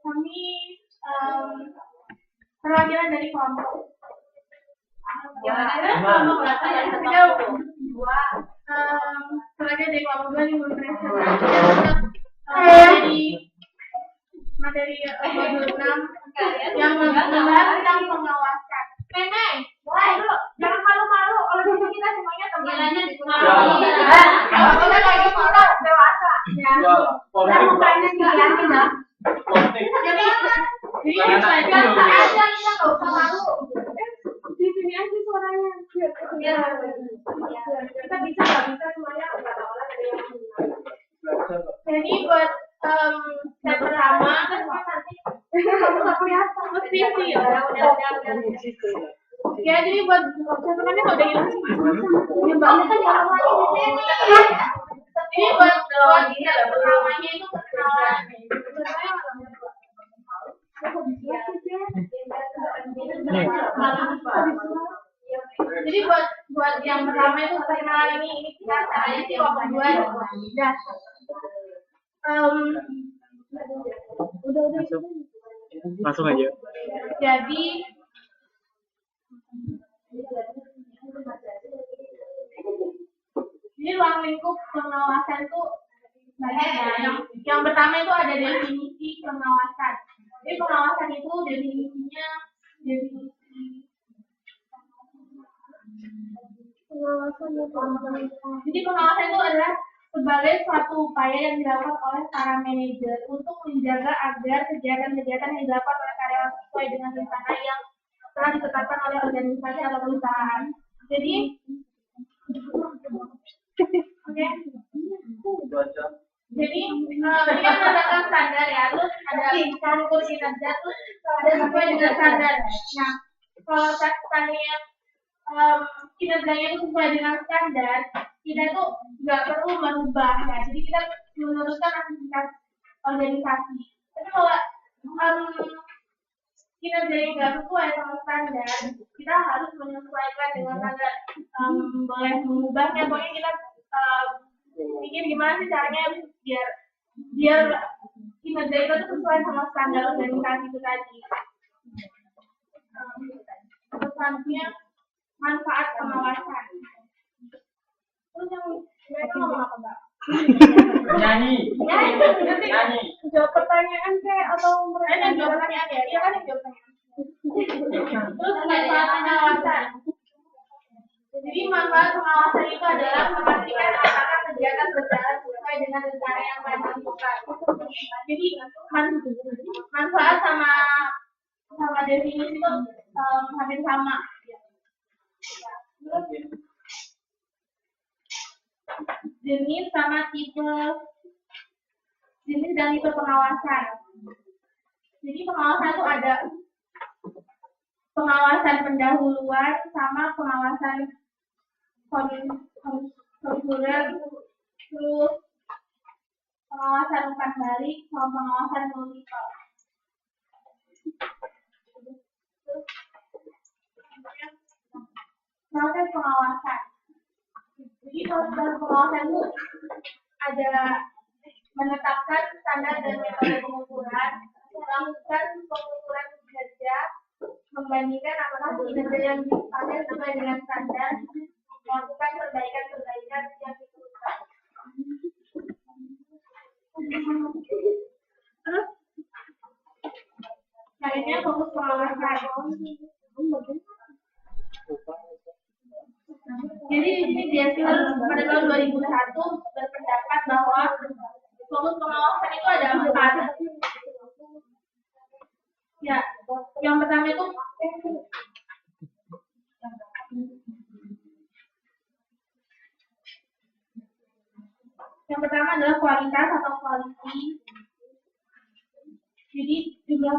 kami perwakilan dari kelompok. Kelompok berapa ya? Kita dua. Perwakilan dari kelompok 2 yang mempresentasikan materi modul 6 yang membahas tentang pengawasan. Neneng, jangan malu-malu. Kalau gitu kita semuanya temannya di kita lagi kita dewasa. Ya. Kita bukannya dilihatin dah. Jadi saya aja kita nggak usah malu. Di sini aja suaranya. Kita bisa nggak bisa semuanya orang ada yang jadi buat step pertama kan nanti kelihatan mesti sih ya ya jadi buat sebenarnya kalau udah hilang yang banyak kan yang lagi di sini jadi buat step pertamanya itu perkenalan jadi buat yang pertama itu perkenalan ini kita caranya sih waktu 2 udah langsung aja. Jadi ruang lingkup pengawasan itu banyak ya. Yang pertama itu ada definisi pengawasan. Jadi pengawasan itu definisinya jadi pengawasan itu adalah sebagai suatu upaya yang dilakukan oleh para manajer untuk menjaga agar kegiatan-kegiatan yang dilakukan oleh karyawan sesuai dengan rencana yang telah ditetapkan oleh organisasi atau perusahaan. Jadi, oke. Jadi, ini kan berdasarkan standar ya, terus ada ukur kinerja, terus ada sesuai dengan standar. Nah, kalau standarnya kinerjanya itu sesuai dengan standar, kita itu nggak perlu merubah ya. Jadi kita meneruskan aktivitas organisasi. Tapi kalau kinerjanya nggak sesuai sama standar, kita harus menyesuaikan dengan standar. Boleh mengubahnya, pokoknya kita pikir gimana sih caranya biar kinerja itu sesuai sama standar organisasi itu tadi. Terus selanjutnya manfaat pengawasan. Terus yang mereka ngomong apa enggak? Nyanyi. Jawab pertanyaan kayak atau mereka jawab pertanyaan ya? Iya kan yang jawab pertanyaan. Terus manfaat pengawasan. Jadi manfaat pengawasan itu adalah memastikan apakah kegiatan berjalan sesuai dengan rencana yang telah ditentukan. Jadi manfaat sama definisi itu hampir sama. Jenis sama tipe jenis dan tipe pengawasan. Jadi pengawasan itu ada pengawasan pendahuluan sama pengawasan konsuler, terus pengawasan umpan balik sama pengawasan multiple. Proses pengawasan. Jadi proses pengawasan itu ada menetapkan standar dan metode pengukuran, melakukan pengukuran kinerja, membandingkan apakah kinerja yang dipakai sesuai dengan standar, melakukan perbaikan-perbaikan yang diperlukan. Terus, selanjutnya fokus pengawasan. Jadi di sini Biasir pada tahun 2001 berpendapat bahwa fokus pengawasan itu ada 4. Ya, yang pertama itu adalah kualitas atau quality. Jadi jumlah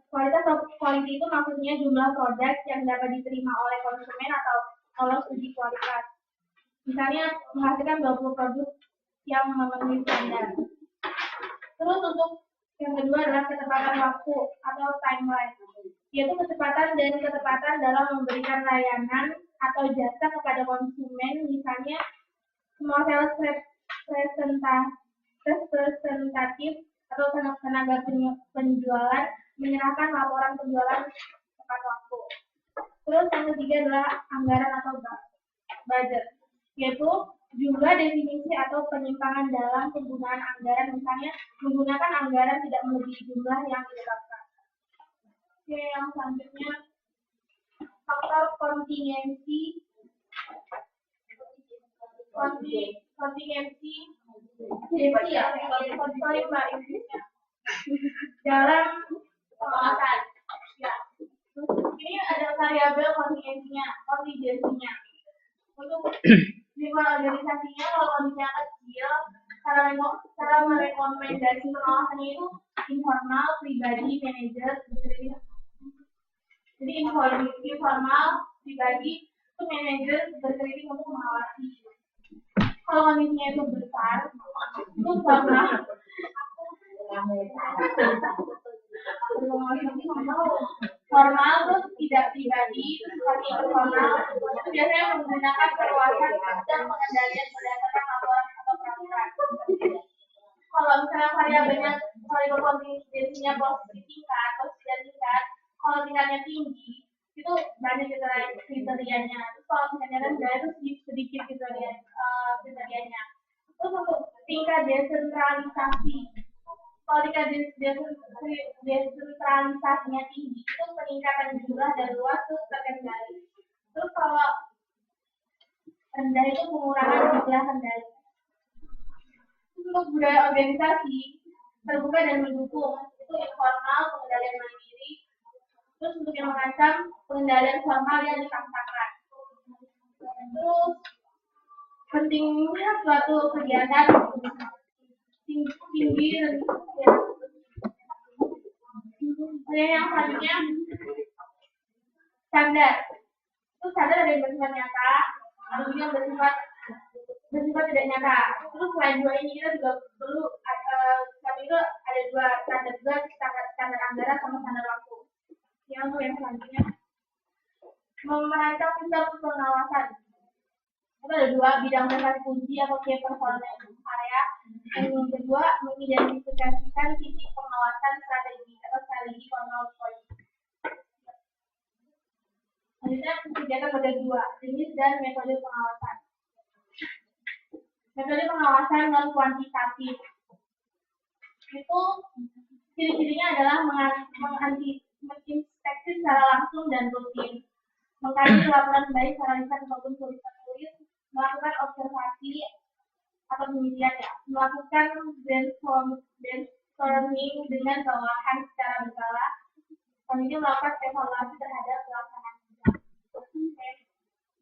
kualitas atau quality itu maksudnya jumlah produk yang dapat diterima oleh konsumen atau oleh uji kualitas. Misalnya menghasilkan 20 produk yang memenuhi standar. Terus untuk yang kedua adalah ketepatan waktu atau timeline, yaitu kecepatan dan ketepatan dalam memberikan layanan atau jasa kepada konsumen. Misalnya semua sales representatif atau tenaga penjualan menyerahkan laporan penjualan tepat waktu. Terus yang ketiga adalah anggaran atau budget, yaitu jumlah definisi atau penyimpangan dalam penggunaan anggaran, misalnya menggunakan anggaran tidak melebihi jumlah yang ditetapkan. Oke, yang selanjutnya faktor kontingensi dalam pengawasan. Ya. Ini ada variabel kontingensinya. Untuk lingkungan organisasinya, kalau kondisinya kecil, cara merekomendasi pengawasannya itu informal, pribadi, manajer, berkeliling. Jadi informal, pribadi, itu manajer berkeliling untuk mengawasi. Kalau kondisinya itu besar, itu formal terus tidak pribadi, seperti informal itu biasanya menggunakan perluasan dan pengendalian berdasarkan laporan atau peraturan. Kalau misalnya variabelnya variabel kontingensinya positif tingkat, kalau tingkatnya tinggi itu banyak kriterianya. Terus kalau tingkatnya rendah itu sedikit kriterianya. Terus untuk tingkat desentralisasi, kalau tingkat desentralisasinya tinggi itu peningkatan jumlah dan luas itu terkendali. Terus kalau rendah itu pengurangan jumlah kendali. Untuk budaya organisasi terbuka dan mendukung itu informal, pengendalian mandiri. Terus untuk yang mengancam pengendalian formal yang dipaksakan. Terus pentingnya suatu kegiatan tinggi dan yang selanjutnya standar. Itu standar ada yang bersifat nyata, ada juga yang bersifat tidak nyata. Terus selain dua ini kita juga perlu kami itu ada dua standar anggaran sama standar waktu. Yang selanjutnya merancang sistem pengawasan. Itu ada dua, bidang prestasi kunci atau key performance area. Yang kedua, mengidentifikasikan titik pengawasan strategi atau strategi control point. Selanjutnya kegiatan ada dua, jenis dan metode pengawasan. Metode pengawasan non kuantitatif itu ciri-cirinya adalah menginspeksi secara langsung dan rutin, mengkaji laporan baik secara lisan maupun tulis, melakukan observasi atau penelitian, melakukan brainstorming dengan bawahan secara berkala, kemudian melakukan evaluasi terhadap pelaksanaan sidang.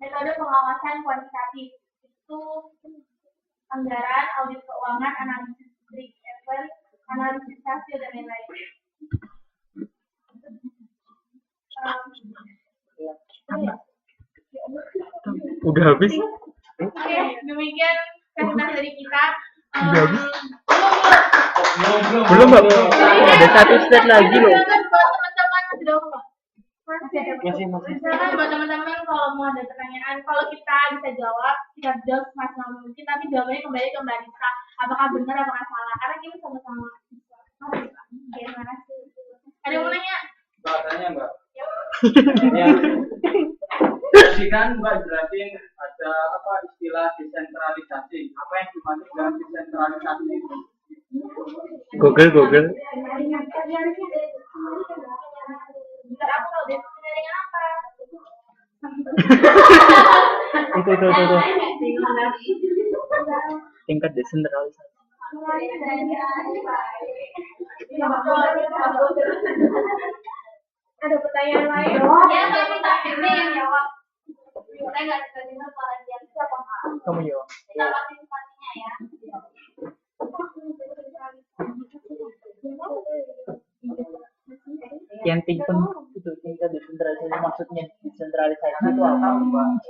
Metode pengawasan kuantitatif itu anggaran, audit keuangan, analisis break even, analisis hasil dan lain-lain. Udah habis? Oke, demikian presentasi dari kita. Udah habis? Belum, Mbak. Ada satu slide lagi loh. Masih. Misalkan buat teman-teman kalau mau ada pertanyaan, kalau kita bisa jawab maksimal mungkin, tapi jawabannya kembali ke Mbak Risa. Apakah benar, apakah salah? Karena kita sama-sama. Gimana sih? Ada yang mau nanya? Mbak tanya Mbak. Ya. Tadi kan Mbak jelasin ada apa istilah desentralisasi. Apa yang dimaksud dengan desentralisasi itu? Google. Bentar, aku tahu definisinya apa. Itu. Tingkat desentralisasi. Ada pertanyaan lain? Ya, tapi ini yang jawab. Saya nggak bisa dengar para dia siapa? Kamu jawab. Kita partisipasinya ya. Yang tingkat itu tingkat desentralisasi, maksudnya desentralisasi itu apa, Mbak?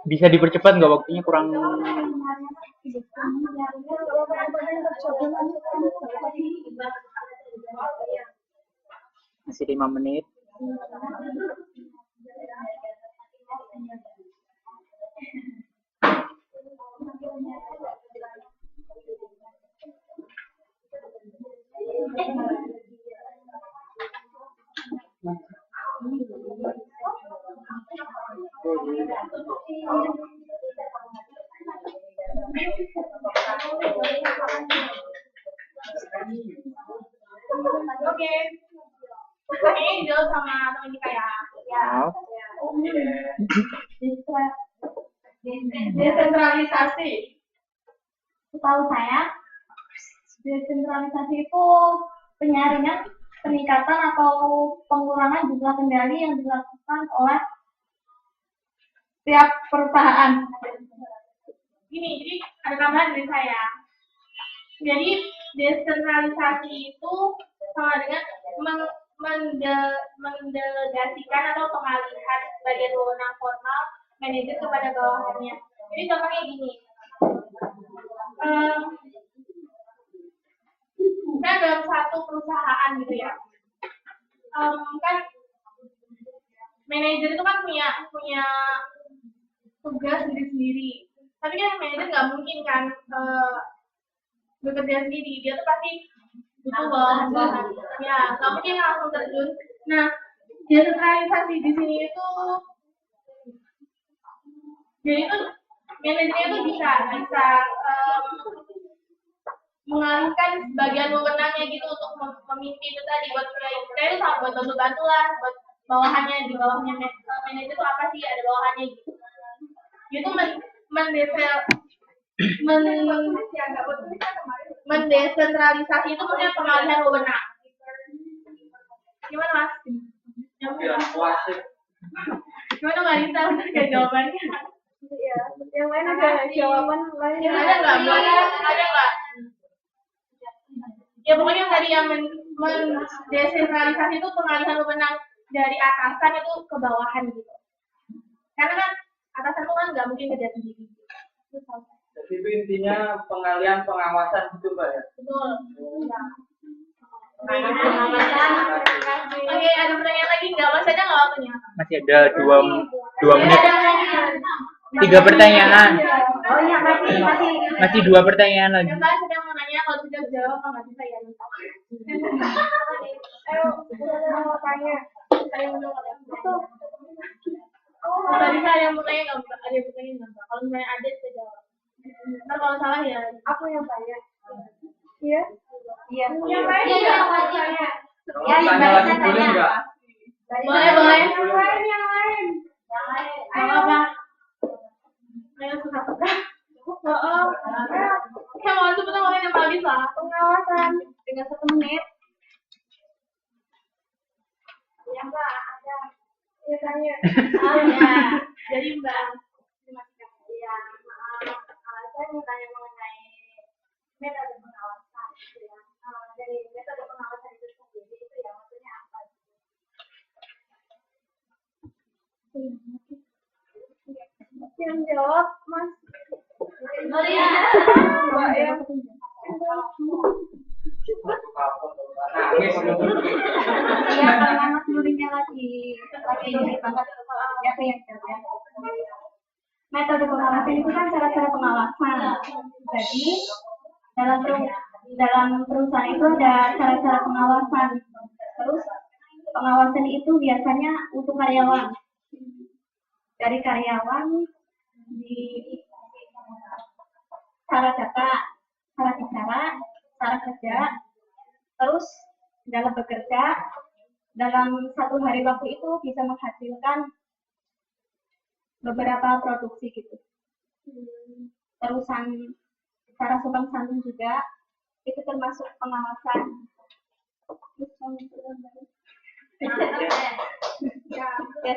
Bisa dipercepat nggak waktunya, kurang? Masih 5 menit. Oke. Kayaknya jauh sama teman kita ya. Maaf. Desentralisasi. Setahu saya, desentralisasi itu penyaringan, peningkatan atau pengurangan jumlah kendali yang dilakukan oleh tiap perusahaan. Gini, jadi ada tambahan dari saya. Jadi desentralisasi itu sama dengan mendelegasikan atau pengalihan bagian wewenang formal manajer kepada bawahannya. Jadi contohnya gini, kan dalam satu perusahaan gitu ya, kan manajer itu kan punya tugas sendiri. Tapi kan manajer nggak mungkin kan bekerja sendiri, dia tuh pasti butuh bawahan. Ya, nggak mungkin langsung terjun. Nah, desentralisasi di sini itu, jadi itu manajernya itu bisa mengalihkan bagian wewenangnya gitu untuk memimpin itu tadi, buat kita itu sama buat bantu lah, buat bawahannya, di bawahnya manajer itu apa sih, ada bawahannya gitu. Itu mendesentralisasi itu maksudnya pengalihan wewenang. Gimana Mas? Gimana Marita, benar gak jawabannya? Iya, yang lain ada jawaban lain. Ada nggak? Ya pokoknya tadi yang mendesentralisasi itu pengalihan wewenang dari atasan itu ke bawahan gitu. Karena kan atasan itu kan nggak mungkin kerja sendiri. Jadi itu intinya pengalihan pengawasan gitu Mbak ya? Betul. Oke, ada pertanyaan lagi nggak? Masih ada nggak waktunya? Masih ada 2 menit. 3 pertanyaan. Oh iya, Masih 2 pertanyaan lagi. Yang kalian sedang mau nanya, kalau sudah jawab nggak bisa ya. Ayo, mau tanya. Ada yang mau tanya? Tadi saya ada yang mau tanya nggak? Ada yang mau tanya nggak? Kalau misalnya ada, saya jawab. Ntar kalau salah ya. Aku yang tanya. Iya. Iya. Yang lain ya, mau tanya. Kalau tanya lagi boleh nggak? Boleh. Yang lain. Apa? Ayo susah-susah. Ya mau cepetan ngomongin yang habis lah. Pengawasan dengan 1 menit. Ya Mbak, ada. Iya tanya. Ya. Jadi Mbak, terima kasih. Ya, saya mau tanya mengenai metode pengawasan. Ya. Dari metode pengawasan itu sendiri itu ya maksudnya apa? Yang jawab Mas. Oh iya. Mbak ya. Iya, kalau Mas Nurinya lagi banget ya yang jawab. Metode pengawasan itu kan cara-cara pengawasan. Jadi dalam perusahaan itu ada cara-cara pengawasan. Terus pengawasan itu biasanya untuk karyawan. Dari karyawan di cara data, cara bicara, cara kerja, terus dalam bekerja dalam 1 hari waktu itu bisa menghasilkan beberapa produksi gitu. Terusan cara sopan santun juga itu termasuk pengawasan. Ya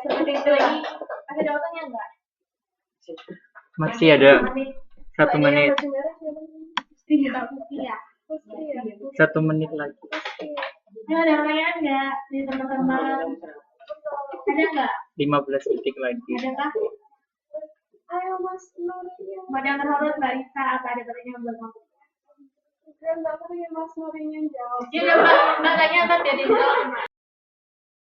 seperti itu lagi. Ada jawabannya enggak? Masih ada 1 menit. 1 menit lagi. Ada pertanyaan enggak di teman-teman? Ada enggak? 15 detik lagi. Ada kah? Ayo Mas Nurinya. Badan terhormat Mbak Rita, apa ada pertanyaan buat Mas? Enggak punya Mas Nurinya jawab. Iya Mbak tanya ntar jadi jawab.